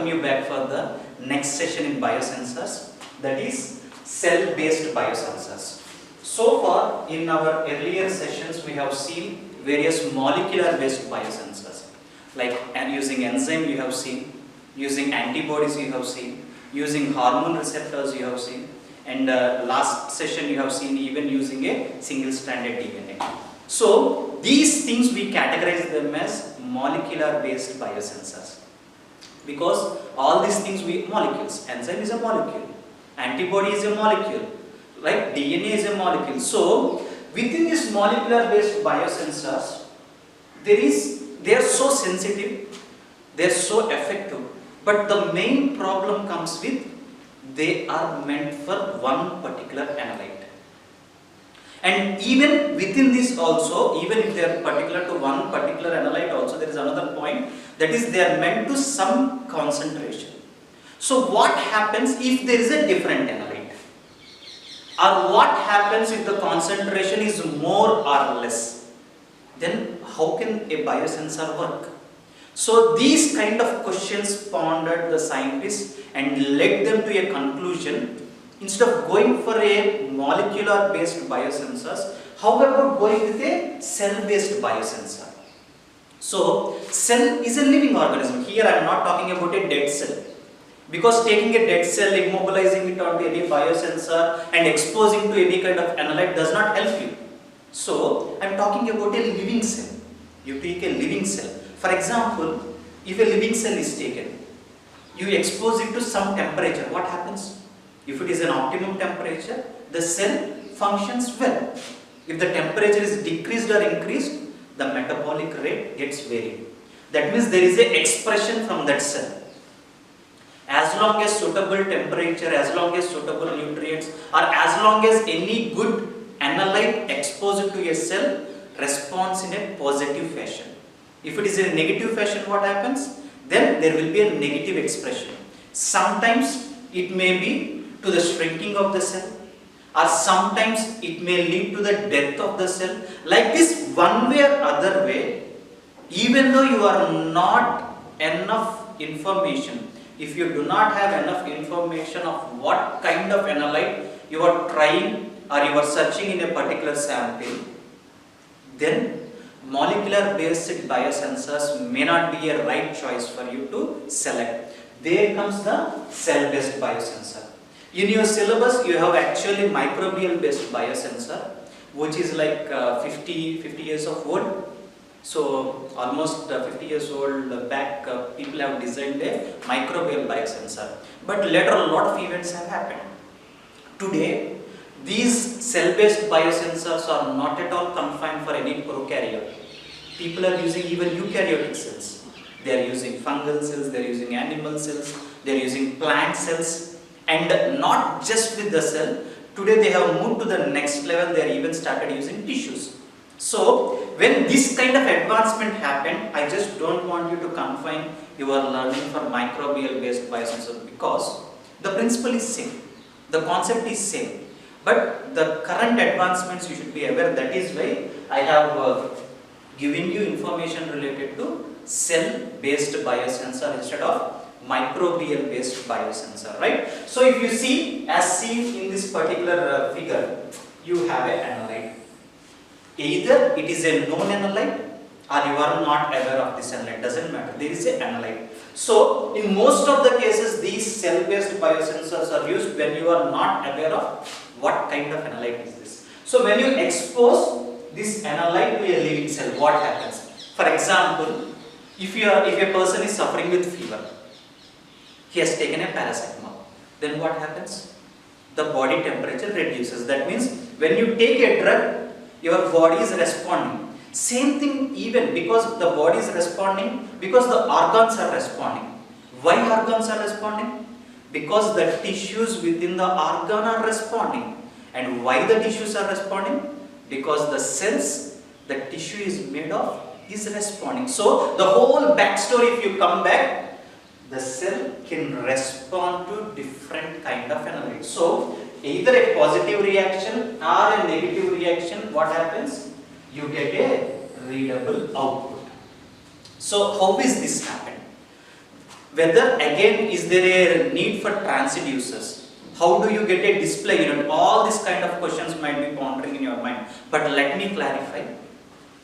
welcome you back for the next session in biosensors, that is cell-based biosensors. So far in our earlier sessions we have seen various molecular-based biosensors, like using enzyme you have seen, using antibodies you have seen, using hormone receptors you have seen, and last session you have seen even using a single-stranded DNA. So these things we categorize them as molecular-based biosensors, because all these things molecules. Enzyme is a molecule, antibody is a molecule, like DNA is a molecule. So within this molecular-based biosensors, they are so sensitive, they are so effective, but the main problem comes with they are meant for one particular analyte. And even within this also, even if they are particular to one particular analyte also, there is another point, that is they are meant to some concentration. So what happens if there is a different analyte? Or what happens if the concentration is more or less? Then how can a biosensor work? So these kind of questions pondered the scientists and led them to a conclusion. Instead of going for a molecular based biosensors, how about going with a cell based biosensor? So cell is a living organism. Here I am not talking about a dead cell, because taking a dead cell, immobilizing it onto any biosensor and exposing to any kind of analyte does not help you. So I am talking about a living cell. You take a living cell. For example, if a living cell is taken, you expose it to some temperature, what happens? If it is an optimum temperature, the cell functions well. If the temperature is decreased or increased, the metabolic rate gets varied. That means there is an expression from that cell. As long as suitable temperature, as long as suitable nutrients, or as long as any good analyte exposed to a cell responds in a positive fashion. If it is in a negative fashion, what happens? Then there will be a negative expression. Sometimes it may be to the shrinking of the cell, or sometimes it may lead to the death of the cell. Like this, one way or other way, even though you are not enough information, if you do not have enough information of what kind of analyte you are trying or you are searching in a particular sample, then molecular based biosensors may not be a right choice for you to select. There comes the cell based biosensor. In your syllabus you have actually microbial based biosensor, which is like 50 years of old. So almost 50 years old back, people have designed a microbial biosensor. But later a lot of events have happened. Today these cell-based biosensors are not at all confined for any prokaryote. People are using even eukaryotic cells. They are using fungal cells, they are using animal cells, they are using plant cells. And not just with the cell, today they have moved to the next level, they are even started using tissues. So when this kind of advancement happened, I just don't want you to confine your learning for microbial based biosensor, because the principle is same, the concept is same, but the current advancements you should be aware. That is why I have given you information related to cell based biosensor instead of microbial based biosensor, right? So if you see, as seen in this particular figure, you have an analyte. Either it is a known analyte or you are not aware of this analyte, doesn't matter, there is an analyte. So in most of the cases these cell based biosensors are used when you are not aware of what kind of analyte is this. So when you expose this analyte to a living cell, what happens? For example, if a person is suffering with fever, he has taken a paracetamol, then what happens? The body temperature reduces. That means when you take a drug, your body is responding. Same thing, even because the body is responding, because the organs are responding. Why organs are responding? Because the tissues within the organ are responding. And why the tissues are responding? Because the cells the tissue is made of is responding. So the whole backstory, if you come back, the cell can respond to different kind of analytes. So either a positive reaction or a negative reaction, what happens? You get a readable output. So how is this happen? Whether again is there a need for transducers? How do you get a display unit? All these kind of questions might be pondering in your mind. But let me clarify.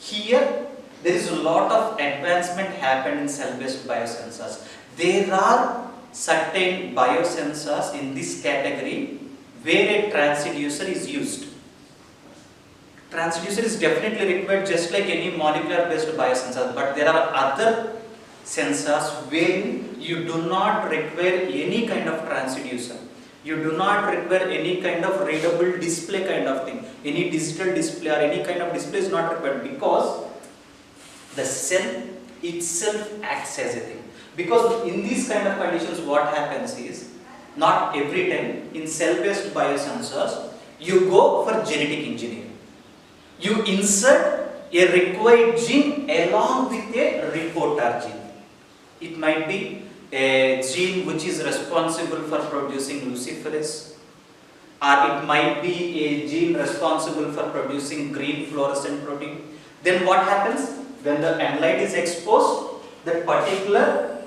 Here there is a lot of advancement happened in cell-based biosensors. There are certain biosensors in this category where a transducer is used. Transducer is definitely required just like any molecular based biosensor, but there are other sensors where you do not require any kind of transducer. You do not require any kind of readable display kind of thing. Any digital display or any kind of display is not required because the cell itself acts as a thing. Because in these kind of conditions what happens is, not every time in cell-based biosensors, you go for genetic engineering. You insert a required gene along with a reporter gene. It might be a gene which is responsible for producing luciferase, or it might be a gene responsible for producing green fluorescent protein. Then what happens? When the analyte is exposed, that particular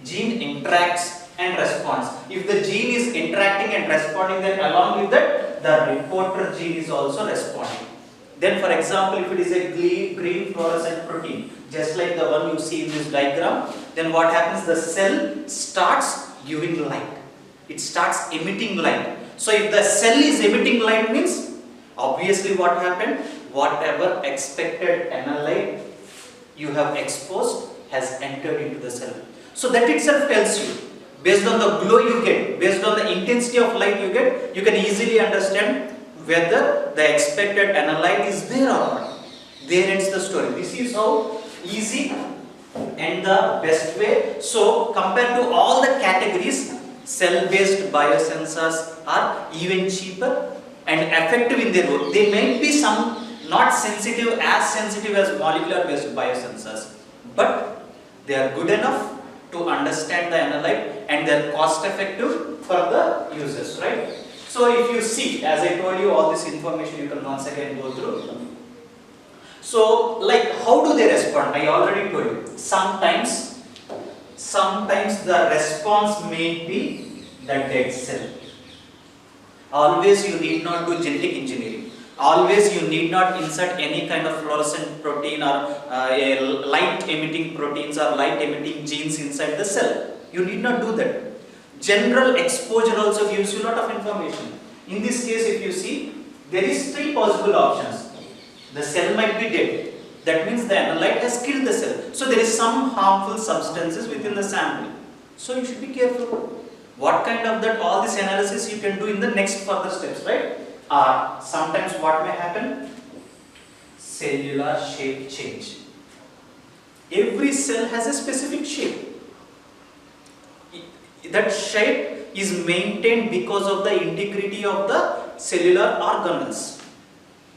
gene interacts and responds. If the gene is interacting and responding, then along with that, the reporter gene is also responding. Then for example, if it is a green fluorescent protein, just like the one you see in this diagram, then what happens? The cell starts giving light. It starts emitting light. So if the cell is emitting light means, obviously what happened? Whatever expected analyte you have exposed has entered into the cell. So that itself tells you, based on the glow you get, based on the intensity of light you get, you can easily understand whether the expected analyte is there or not. There ends the story. This is how easy and the best way. So compared to all the categories, cell-based biosensors are even cheaper and effective in their work. They may be some not sensitive as molecular-based biosensors, but they are good enough to understand the analyte and they are cost-effective for the users, right? So if you see, as I told you, all this information you can once again go through. So, like, how do they respond? I already told you. Sometimes the response may be the dead cell. Always you need not do genetic engineering. Always you need not insert any kind of fluorescent protein or light emitting proteins or light emitting genes inside the cell. You need not do that. General exposure also gives you a lot of information. In this case, if you see, there is 3 possible options. The cell might be dead. That means the analyte has killed the cell. So there is some harmful substances within the sample. So you should be careful. What kind of that, all this analysis you can do in the next further steps, right? Sometimes what may happen? Cellular shape change. Every cell has a specific shape. That shape is maintained because of the integrity of the cellular organelles,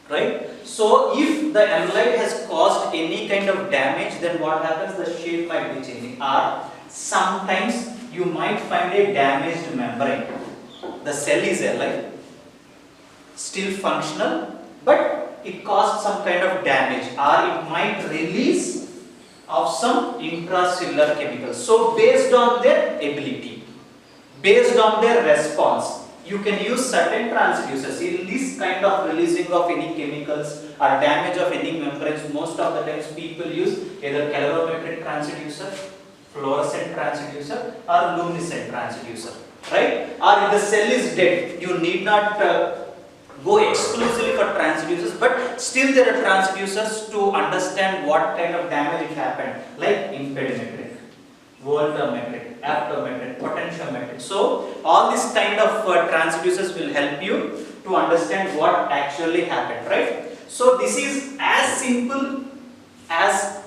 right? So if the analyte has caused any kind of damage, then what happens? The shape might be changing. Or sometimes you might find a damaged membrane. The cell is alive, still functional, but it caused some kind of damage, or it might release of some intracellular chemicals. So based on their ability, based on their response, you can use certain transducers. In this kind of releasing of any chemicals or damage of any membranes, most of the times people use either calorimetric transducer, fluorescent transducer or luminescent transducer, right? Or if the cell is dead, you need not go exclusively for transducers, but still there are transducers to understand what kind of damage it happened, like impedimetric, voltammetric, aptometric, potentiometric. So all these kind of transducers will help you to understand what actually happened, right? So this is as simple as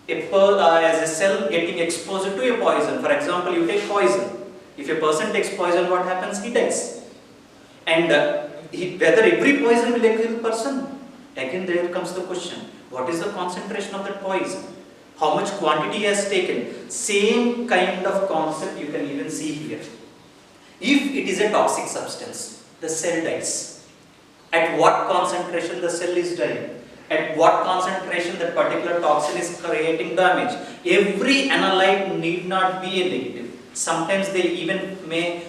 a cell getting exposed to a poison. For example, you take poison. If a person takes poison, what happens? He dies. And whether every poison will kill a person? Again, there comes the question. What is the concentration of that poison? How much quantity he has taken? Same kind of concept you can even see here. If it is a toxic substance, the cell dies. At what concentration the cell is dying? at what concentration that particular toxin is creating damage. Every analyte need not be a negative. Sometimes they even may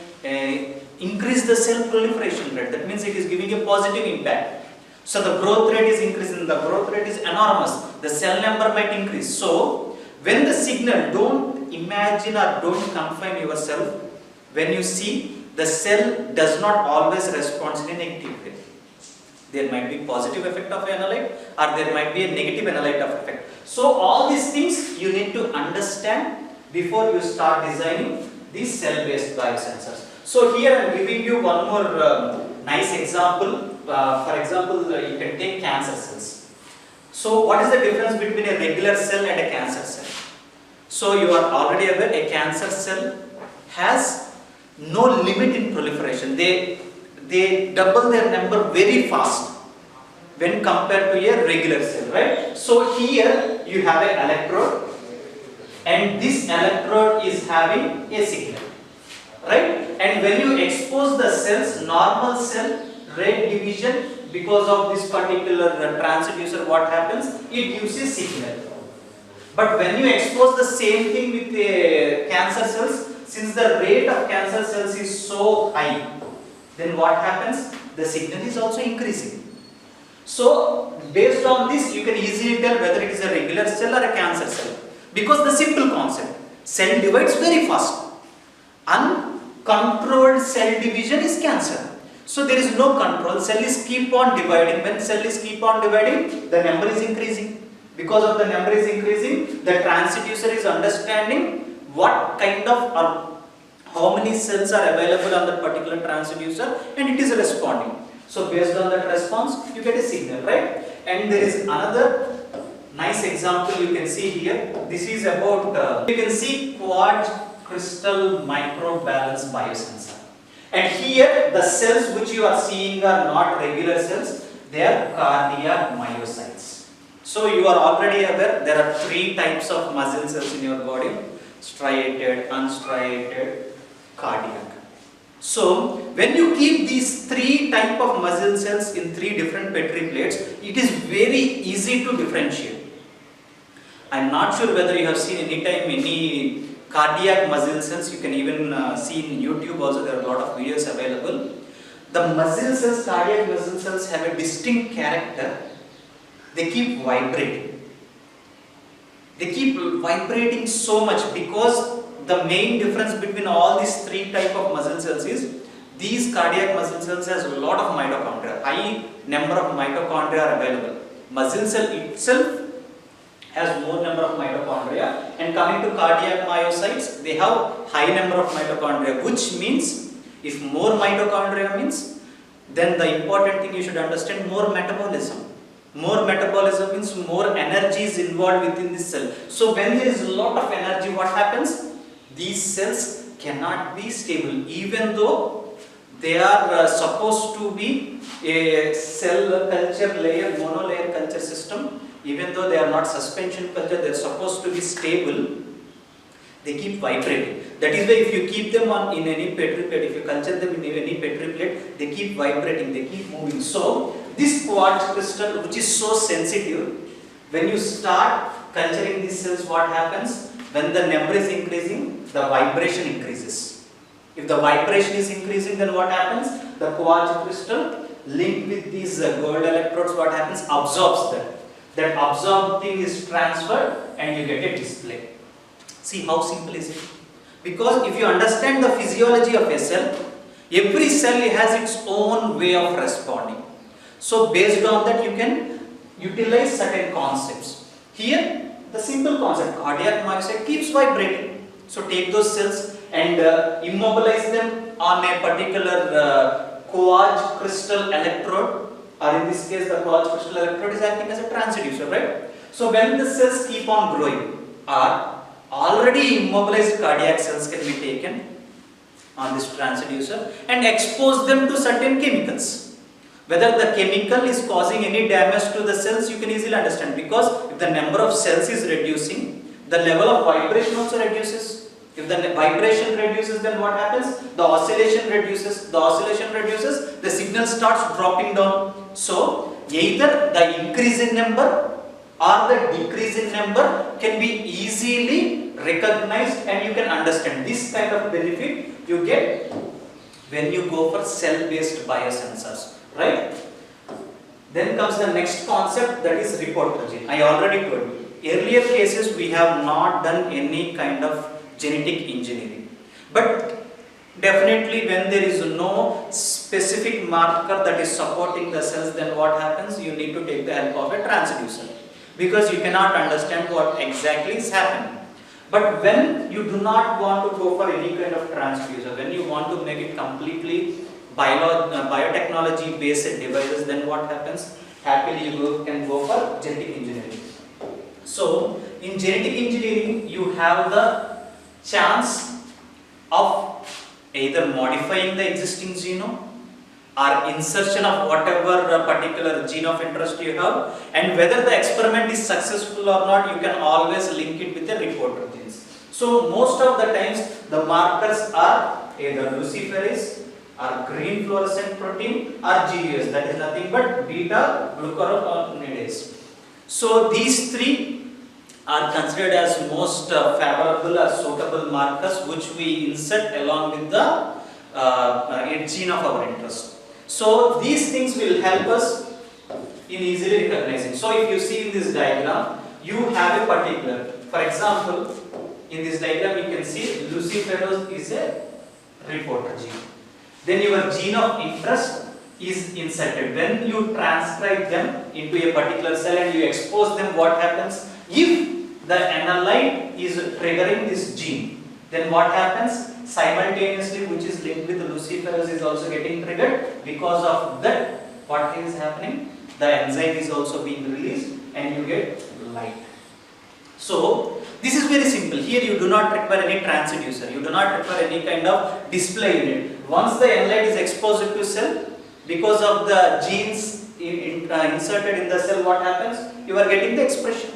increase the cell proliferation rate. That means it is giving a positive impact. So the growth rate is increasing, the growth rate is enormous, the cell number might increase. So when the signal, don't imagine or don't confine yourself, when you see the cell does not always respond in a negative way. There might be positive effect of analyte or there might be a negative analyte of effect. So all these things you need to understand before you start designing these cell-based biosensors. So here I am giving you one more nice example. For example, you can take cancer cells. So what is the difference between a regular cell and a cancer cell? So you are already aware a cancer cell has no limit in proliferation. They double their number very fast when compared to a regular cell, right? So here you have an electrode and this electrode is having a signal, right? And when you expose the cells, normal cell rate division, because of this particular transducer, what happens? It gives a signal. But when you expose the same thing with cancer cells, since the rate of cancer cells is so high, then what happens? The signal is also increasing. So based on this, you can easily tell whether it is a regular cell or a cancer cell. Because the simple concept, cell divides very fast. Uncontrolled cell division is cancer. So there is no control, cell is keep on dividing. When cell is keep on dividing, the number is increasing. Because of the number is increasing, the transducer is understanding what kind of or how many cells are available on that particular transducer and it is responding. So based on that response, you get a signal, right? And there is another nice example you can see here. This is about, you can see quartz crystal microbalance biosensor. And here the cells which you are seeing are not regular cells, they are cardiac myocytes. So you are already aware there are three types of muscle cells in your body: striated, unstriated, cardiac. So when you keep these three type of muscle cells in three different Petri plates, it is very easy to differentiate. I am not sure whether you have seen anytime any cardiac muscle cells. You can even see in YouTube also, there are a lot of videos available. The muscle cells, cardiac muscle cells, have a distinct character. They keep vibrating. They keep vibrating so much because the main difference between all these three type of muscle cells is these cardiac muscle cells has a lot of mitochondria. High number of mitochondria are available. Muscle cell itself has more number of mitochondria, and coming to cardiac myocytes, they have high number of mitochondria, which means if more mitochondria means, then the important thing you should understand, more metabolism. More metabolism means more energy is involved within this cell. So when there is a lot of energy, what happens? These cells cannot be stable, even though they are supposed to be a cell culture layer, monolayer culture system. Even though they are not suspension culture, they are supposed to be stable. They keep vibrating. That is why if you keep them in any Petri plate, if you culture them in any Petri plate, they keep vibrating, they keep moving. So this quartz crystal, which is so sensitive, when you start culturing these cells, what happens? When the number is increasing, the vibration increases. If the vibration is increasing, then what happens? The quartz crystal linked with these gold electrodes, what happens? Absorbs them. That absorbed thing is transferred and you get a display. See how simple is it? Because if you understand the physiology of a cell, every cell has its own way of responding. So based on that you can utilize certain concepts. Here the simple concept, cardiac myocyte keeps vibrating. So take those cells and immobilize them on a particular quartz crystal electrode, or in this case the quartz crystal electrode is acting as a transducer, right? So when the cells keep on growing, already immobilized cardiac cells can be taken on this transducer and expose them to certain chemicals. Whether the chemical is causing any damage to the cells, you can easily understand, because if the number of cells is reducing, the level of vibration also reduces. If the vibration reduces, then what happens? The oscillation reduces. The oscillation reduces, the signal starts dropping down. So either the increase in number or the decrease in number can be easily recognized, and you can understand. This kind of benefit you get when you go for cell-based biosensors, right? Then comes the next concept, that is reporter. I already told you. Earlier cases we have not done any kind of genetic engineering, but definitely when there is no specific marker that is supporting the cells, then what happens? You need to take the help of a transducer, because you cannot understand what exactly is happening. But when you do not want to go for any kind of transducer, when you want to make it completely biotechnology based devices, then what happens? Happily you can go for genetic engineering. So in genetic engineering you have the chance of either modifying the existing genome or insertion of whatever particular gene of interest you have, and whether the experiment is successful or not, you can always link it with the reporter genes. So most of the times the markers are either luciferase or green fluorescent protein or GUS, that is nothing but beta glucuronidase. So these three are considered as most favorable or suitable markers which we insert along with the gene of our interest. So these things will help us in easily recognizing. So if you see in this diagram, you have a particular, for example, in this diagram you can see luciferase is a reporter gene. Then your gene of interest is inserted. When you transcribe them into a particular cell and you expose them, what happens? If the analyte is triggering this gene, then what happens? Simultaneously, which is linked with the luciferase is also getting triggered. Because of that, what is happening? The enzyme is also being released and you get light. So this is very simple. Here you do not require any transducer. You do not require any kind of display unit. Once the analyte is exposed to cell, because of the genes inserted in the cell, what happens? You are getting the expression.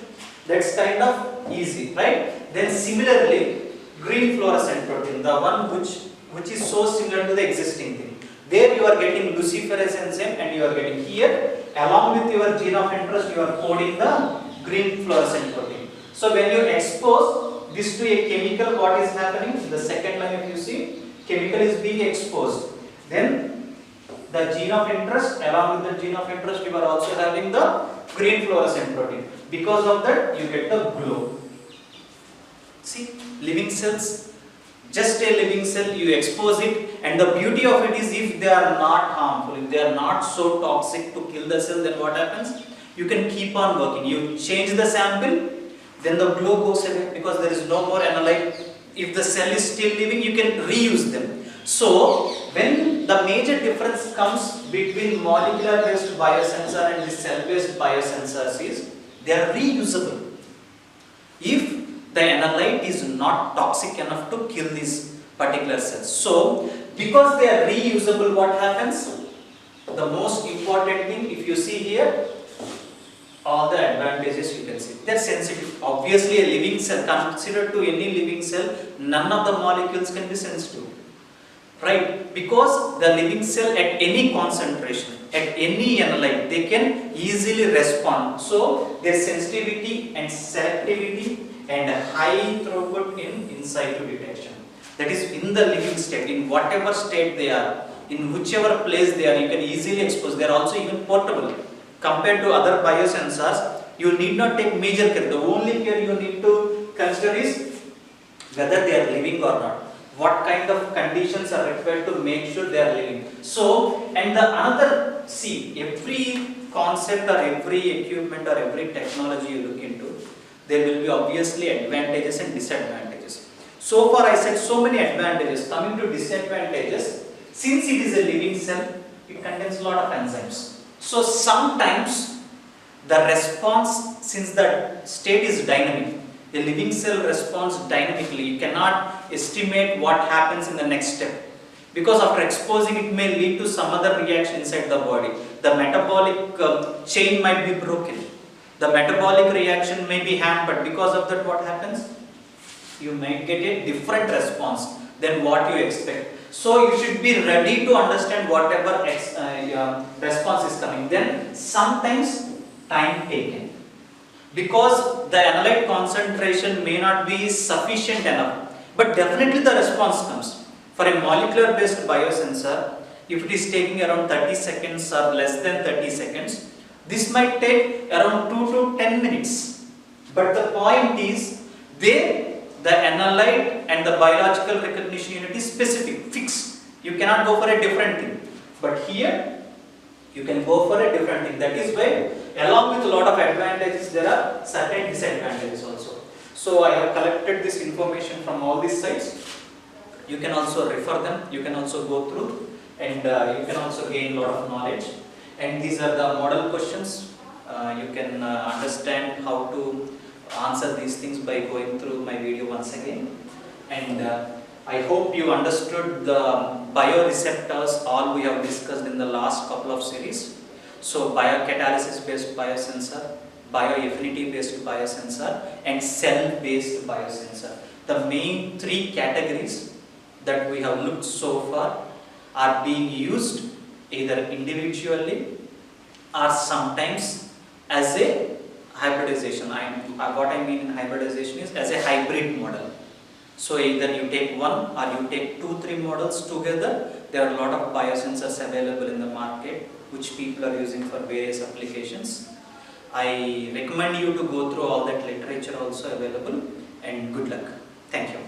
That's kind of easy, right? Then similarly, green fluorescent protein, the one which is so similar to the existing thing. There you are getting luciferase enzyme and you are getting here, along with your gene of interest, you are coding the green fluorescent protein. So when you expose this to a chemical, what is happening? The second line, if you see, chemical is being exposed. Then the gene of interest, along with the gene of interest, you are also having the green fluorescent protein. Because of that, you get the glow. See, living cells, just a living cell, you expose it, and the beauty of it is if they are not harmful, if they are not so toxic to kill the cell, then what happens? You can keep on working. You change the sample, then the glow goes away because there is no more analyte. If the cell is still living, you can reuse them. So when the major difference comes between molecular based biosensor and the cell based biosensors is they are reusable. If the analyte is not toxic enough to kill these particular cells. So because they are reusable, what happens? The most important thing, if you see here, all the advantages you can see. They are sensitive. Obviously a living cell, considered to any living cell, none of the molecules can be sensitive. Right? Because the living cell at any concentration, at any analyte, they can easily respond. So their sensitivity and selectivity and high throughput in situ detection. That is in the living state, in whatever state they are, in whichever place they are, you can easily expose. They are also even portable. Compared to other biosensors, you need not take major care. The only care you need to consider is whether they are living or not. What kind of conditions are required to make sure they are living. So, and the another, see, every concept or every equipment or every technology you look into, there will be obviously advantages and disadvantages. So far I said so many advantages. Coming to disadvantages, since it is a living cell, it contains a lot of enzymes. So sometimes the response, since the state is dynamic, a living cell responds dynamically. You cannot estimate what happens in the next step. Because after exposing, it may lead to some other reaction inside the body. The metabolic chain might be broken. The metabolic reaction may be hampered. Because of that, what happens? You might get a different response than what you expect. So you should be ready to understand whatever response is coming. Then sometimes time taken, because the analyte concentration may not be sufficient enough, but definitely the response comes. For a molecular based biosensor, if it is taking around 30 seconds or less than 30 seconds, this might take around 2 to 10 minutes. But the point is, the analyte and the biological recognition unit is specific, fixed. You cannot go for a different thing. But here, you can go for a different thing. That is why, along with a lot of advantages, there are certain disadvantages also. So I have collected this information from all these sites. You can also refer them, you can also go through, and you can also gain a lot of knowledge. And these are the model questions. You can understand how to answer these things by going through my video once again. And I hope you understood the bioreceptors, all we have discussed in the last couple of series. So biocatalysis based biosensor, bioaffinity based biosensor, and cell based biosensor. The main three categories that we have looked so far are being used either individually or sometimes as a hybridization. What I mean in hybridization is as a hybrid model. So either you take one or you take 2-3 models together. There are a lot of biosensors available in the market which people are using for various applications. I recommend you to go through all that literature also available, and good luck. Thank you.